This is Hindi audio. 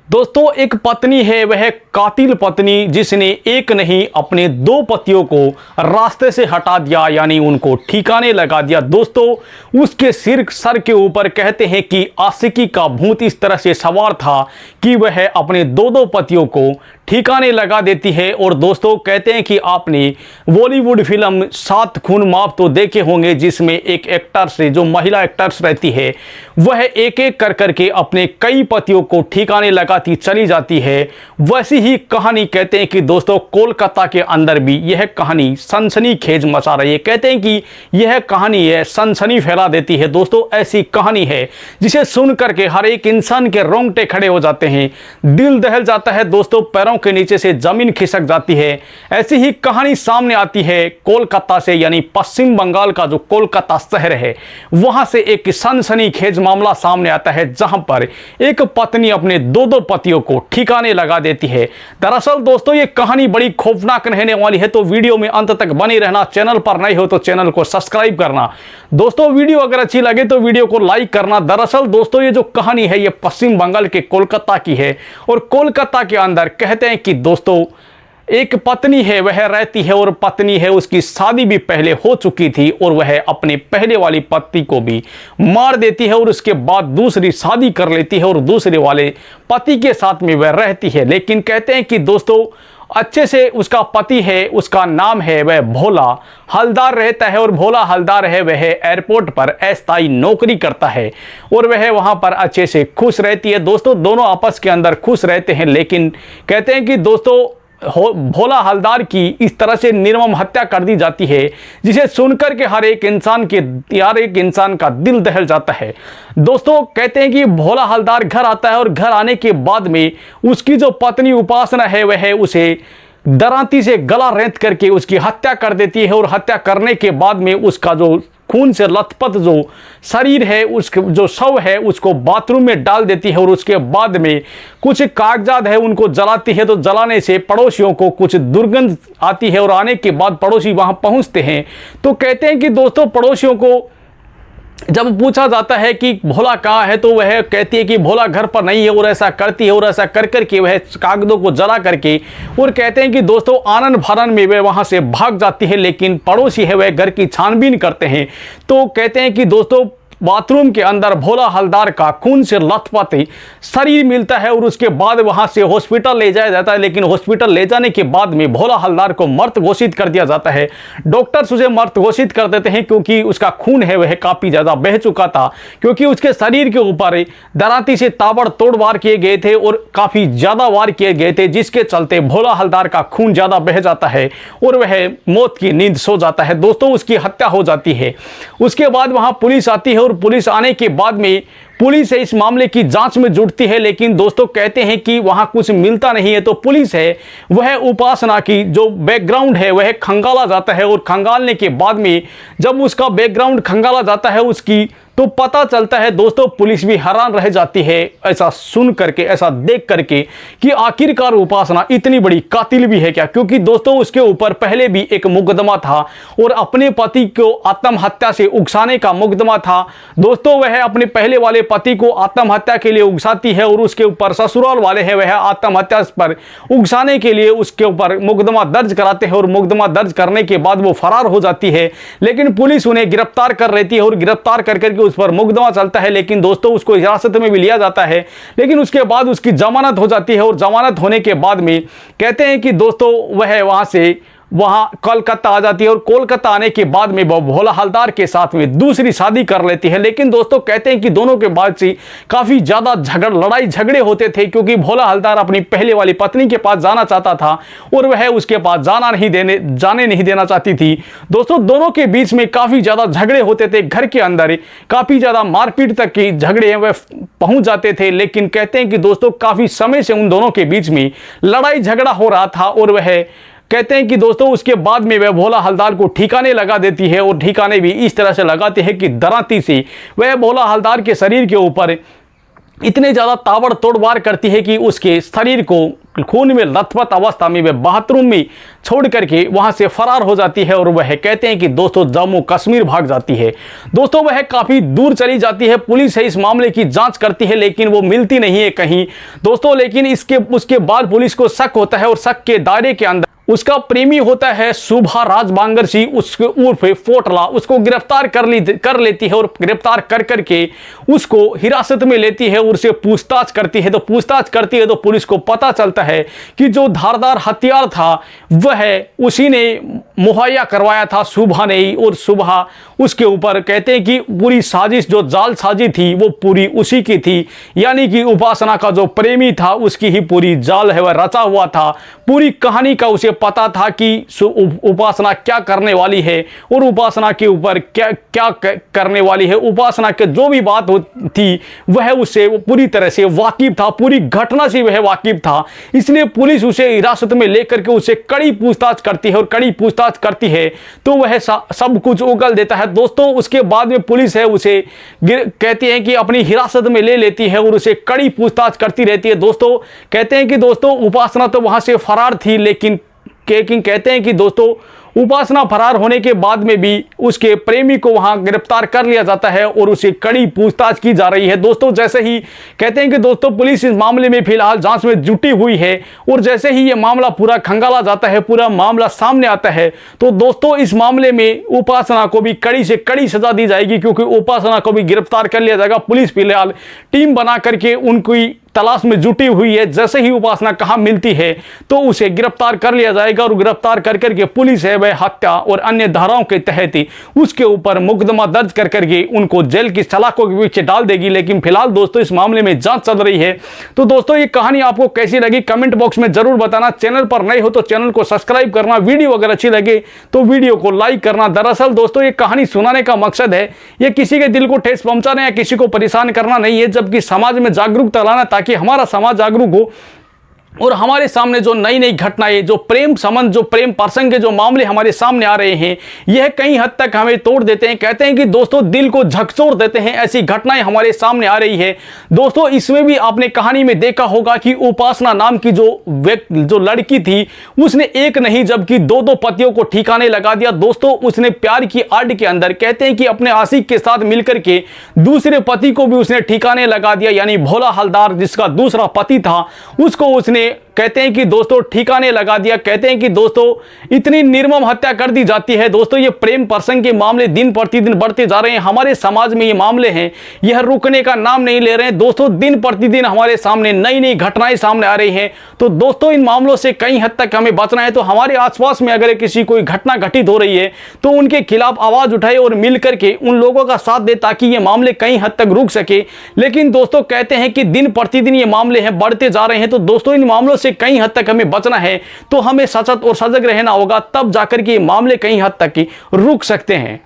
दोस्तों एक पत्नी है, वह कातिल पत्नी जिसने एक नहीं अपने दो पतियों को रास्ते से हटा दिया, यानी उनको ठिकाने लगा दिया। दोस्तों उसके सर के ऊपर कहते हैं कि आशिकी का भूत इस तरह से सवार था कि वह अपने दो पतियों को ठिकाने लगा देती है। और दोस्तों कहते हैं कि आपने बॉलीवुड फिल्म 7 खून माफ तो देखे होंगे, जिसमें एक एक्टर से जो महिला एक्टर्स रहती है वह एक एक कर करके अपने कई पतियों को ठिकाने लगाती चली जाती है। वैसी ही कहानी कहते हैं कि दोस्तों कोलकाता के अंदर भी यह कहानी सनसनीखेज मचा रही है। कहते हैं कि यह कहानी है सनसनी फैला देती है। दोस्तों ऐसी कहानी है जिसे सुन करके हर एक इंसान के रोंगटे खड़े हो जाते हैं, दिल दहल जाता है। दोस्तों पैरों के नीचे से जमीन खिसक जाती है। ऐसी ही कहानी सामने आती है कोलकाता से, यानी पश्चिम बंगाल का जो कोलकाता शहर है वहां से एक सनसनीखेज मामला सामने आता है, जहां पर एक पत्नी अपने दो पतियों को ठिकाने लगा देती है। दरअसल दोस्तों ये कहानी बड़ी खौफनाक रहने वाली है, तो वीडियो में अंत तक बने रहना। चैनल पर नए हो तो चैनल को सब्सक्राइब करना। दोस्तों वीडियो अगर अच्छी लगे तो वीडियो को लाइक करना। दरअसल दोस्तों ये जो कहानी है ये पश्चिम बंगाल के कोलकाता की है, और कोलकाता के अंदर कहते हैं कि दोस्तों एक पत्नी है, वह रहती है, और पत्नी है उसकी शादी भी पहले हो चुकी थी, और वह अपने पहले वाली पति को भी मार देती है और उसके बाद दूसरी शादी कर लेती है और दूसरे वाले पति के साथ में वह रहती है। लेकिन कहते हैं कि दोस्तों अच्छे से उसका पति है, उसका नाम है वह भोला हलदार रहता है, और भोला हलदार है वह एयरपोर्ट पर अस्थायी नौकरी करता है और वह वहां पर अच्छे से खुश रहती है। दोस्तों दोनों आपस के अंदर खुश रहते हैं, लेकिन कहते हैं कि दोस्तों भोला हलदार की इस तरह से निर्मम हत्या कर दी जाती है, जिसे सुनकर के हर एक इंसान का दिल दहल जाता है। दोस्तों कहते हैं कि भोला हलदार घर आता है, और घर आने के बाद में उसकी जो पत्नी उपासना है वह उसे दरांती से गला रेंत करके उसकी हत्या कर देती है, और हत्या करने के बाद में उसका जो खून से लथपथ जो शरीर है, उसके जो शव है उसको बाथरूम में डाल देती है, और उसके बाद में कुछ कागजात है उनको जलाती है। तो जलाने से पड़ोसियों को कुछ दुर्गंध आती है, और आने के बाद पड़ोसी वहां पहुंचते हैं। तो कहते हैं कि दोस्तों पड़ोसियों को जब पूछा जाता है कि भोला कहाँ है, तो वह कहती है कि भोला घर पर नहीं है, और ऐसा करती है, और ऐसा कर करके वह कागजों को जला करके, और कहते हैं कि दोस्तों आनन फानन में वह वहां से भाग जाती है। लेकिन पड़ोसी है वह घर की छानबीन करते हैं, तो कहते हैं कि दोस्तों बाथरूम के अंदर भोला हलदार का खून से लथपथ शरीर मिलता है, और उसके बाद वहां से हॉस्पिटल ले जाया जाता है। लेकिन हॉस्पिटल ले जाने के बाद में भोला हलदार को मृत घोषित कर दिया जाता है। डॉक्टर्स उसे मृत घोषित कर देते हैं, क्योंकि उसका खून है वह काफ़ी ज़्यादा बह चुका था, क्योंकि उसके शरीर के ऊपर दरांती से ताबड़तोड़ वार किए गए थे और काफ़ी ज़्यादा वार किए गए थे, जिसके चलते भोला हलदार का खून ज़्यादा बह जाता है और वह मौत की नींद सो जाता है। दोस्तों उसकी हत्या हो जाती है। उसके बाद वहाँ पुलिस आती है, और पुलिस आने के बाद में पुलिस है इस मामले की जांच में जुटती है। लेकिन दोस्तों कहते हैं कि वहां कुछ मिलता नहीं है, तो पुलिस है वह उपासना की जो बैकग्राउंड है वह खंगाला जाता है, और खंगालने के बाद में जब उसका बैकग्राउंड खंगाला जाता है उसकी, तो पता चलता है दोस्तों पुलिस भी हैरान रह जाती है ऐसा सुन करके, ऐसा देख करके कि आखिरकार उपासना इतनी बड़ी कातिल भी है क्या। क्योंकि दोस्तों उसके ऊपर पहले भी एक मुकदमा था, और अपने पति को आत्महत्या से उकसाने का मुकदमा था। दोस्तों वह अपने पहले वाले पति को आत्महत्या के लिए उकसाती है, और उसके ऊपर ससुराल वाले हैं वह आत्महत्या पर उकसाने के लिए उसके ऊपर मुकदमा दर्ज कराते हैं, और मुकदमा दर्ज करने के बाद वो फरार हो जाती है। लेकिन पुलिस उन्हें गिरफ्तार कर लेती है, और गिरफ्तार कर करके उस पर मुकदमा चलता है। लेकिन दोस्तों उसको हिरासत में भी लिया जाता है, लेकिन उसके बाद उसकी जमानत हो जाती है, और जमानत होने के बाद में कहते हैं कि दोस्तों वह वहां से कोलकाता आ जाती है, और कोलकाता आने के बाद में वो भोला हलदार के साथ में दूसरी शादी कर लेती है। लेकिन दोस्तों कहते हैं कि दोनों के बाद से काफ़ी ज़्यादा लड़ाई झगड़े होते थे, क्योंकि भोला हलदार अपनी पहले वाली पत्नी के पास जाना चाहता था, और वह उसके पास जाने नहीं देना चाहती थी। दोस्तों दोनों के बीच में काफ़ी ज़्यादा झगड़े होते थे, घर के अंदर काफ़ी ज़्यादा मारपीट तक की झगड़े वह पहुँच जाते थे। लेकिन कहते हैं कि दोस्तों काफ़ी समय से उन दोनों के बीच में लड़ाई झगड़ा हो रहा था, और वह कहते हैं कि दोस्तों उसके बाद में वह भोला हलदार को ठिकाने लगा देती है, और ठिकाने भी इस तरह से लगाते हैं कि दरांती से वह भोला हलदार के शरीर के ऊपर इतने ज़्यादा ताबड़तोड़ वार करती है कि उसके शरीर को खून में लथपथ अवस्था में वह बाथरूम में छोड़ करके वहां से फरार हो जाती है और वह कहते हैं कि दोस्तों जम्मू कश्मीर भाग जाती है। दोस्तों वह काफ़ी दूर चली जाती है, पुलिस है इस मामले की जांच करती है लेकिन वो मिलती नहीं है कहीं दोस्तों। लेकिन उसके बाद पुलिस को शक होता है और शक के दायरे के अंदर उसका प्रेमी होता है शुभा राजबांगर सिंह, उसके उर्फ फोटला, उसको गिरफ्तार कर लेती है और गिरफ्तार कर करके उसको हिरासत में लेती है और उससे पूछताछ करती है। तो पुलिस को पता चलता है कि जो धारदार हथियार था वह उसी ने मुहैया करवाया था, शुभा ने ही। और शुभा उसके ऊपर कहते हैं कि पूरी साजिश जो जालसाजी थी वो पूरी उसी की थी, यानी कि उपासना का जो प्रेमी था उसकी ही पूरी जाल है वह रचा हुआ था। पूरी कहानी का उसे पता था कि उपासना क्या करने वाली है और उपासना के ऊपर क्या क्या करने वाली है। उपासना के जो भी बात थी वह उससे पूरी तरह से वाकिफ था, पूरी घटना से वह वाकिफ था। इसलिए पुलिस उसे हिरासत में लेकर के उससे कड़ी पूछताछ करती है और कड़ी पूछताछ करती है तो वह सब कुछ उगल देता है दोस्तों। उसके बाद में पुलिस है उसे कहती है कि अपनी हिरासत में ले लेती है और उसे कड़ी पूछताछ करती रहती है दोस्तों। कहते हैं कि दोस्तों उपासना तो वहां से फरार थी, लेकिन कहते हैं कि दोस्तों उपासना फरार होने के बाद में भी उसके प्रेमी को वहां गिरफ्तार कर लिया जाता है और उसे कड़ी पूछताछ की जा रही है दोस्तों। जैसे ही कहते हैं कि दोस्तों पुलिस इस मामले में फिलहाल जांच में जुटी हुई है और जैसे ही ये मामला पूरा खंगाला जाता है, पूरा मामला सामने आता है तो दोस्तों इस मामले में उपासना को भी कड़ी से कड़ी सजा दी जाएगी, क्योंकि उपासना को भी गिरफ्तार कर लिया जाएगा। पुलिस फिलहाल टीम बना करके उनकी तलाश में जुटी हुई है। जैसे ही उपासना कहां मिलती है तो उसे गिरफ्तार कर लिया जाएगा और गिरफ्तार कर करके पुलिस है वह हत्या और अन्य धाराओं के तहत उसके ऊपर मुकदमा दर्ज कर करके उनको जेल की सलाखों के पीछे डाल देगी। लेकिन फिलहाल दोस्तों इस मामले में जांच चल रही है। तो दोस्तों ये कहानी आपको कैसी लगी कमेंट बॉक्स में जरूर बताना। चैनल पर नए हो तो चैनल को सब्सक्राइब करना, वीडियो अगर अच्छी लगे तो वीडियो को लाइक करना। दरअसल दोस्तों ये कहानी सुनाने का मकसद है ये किसी के दिल को ठेस पहुंचाना या किसी को परेशान करना नहीं है, जबकि समाज में जागरूकता लाना ताकि हमारा समाज जागरूक हो और हमारे सामने जो नई नई घटनाएं, जो प्रेम संबंध, जो प्रेम प्रसंग के जो मामले हमारे सामने आ रहे हैं यह कई हद तक हमें तोड़ देते हैं। कहते हैं कि दोस्तों दिल को झकझोर देते हैं, ऐसी घटनाएं हमारे सामने आ रही है दोस्तों। इसमें भी आपने कहानी में देखा होगा कि उपासना नाम की जो लड़की थी उसने एक नहीं जबकि दो पतियों को ठिकाने लगा दिया दोस्तों। उसने प्यार की आड़ के अंदर कहते हैं कि अपने आशिक के साथ मिलकर के दूसरे पति को भी उसने ठिकाने लगा दिया, यानी भोला हलदार जिसका दूसरा पति था उसको उसने कहते हैं कि दोस्तों ठिकाने लगा दिया। कहते हैं कि दोस्तों इतनी निर्मम हत्या कर दी जाती है दोस्तों। ये प्रेम प्रसंग के मामले दिन प्रतिदिन बढ़ते जा रहे हैं। हमारे समाज में ये मामले हैं यह रुकने का नाम नहीं ले रहे हैं दोस्तों। दिन प्रतिदिन हमारे सामने नई नई घटनाएं सामने आ रही हैं। तो दोस्तों इन मामलों से कई हद तक हमें बचना है। तो हमारे आसपास में अगर किसी कोई घटना घटित हो रही है तो उनके खिलाफ आवाज उठाए और मिलकर के उन लोगों का साथ दे ताकि ये मामले कई हद तक रुक सके। लेकिन दोस्तों कहते हैं कि दिन प्रतिदिन ये मामले हैं बढ़ते जा रहे हैं। तो दोस्तों इन मामलों से कई हद तक हमें बचना है, तो हमें सचेत और सजग रहना होगा, तब जाकर के ये मामले कई हद तक रुक सकते हैं।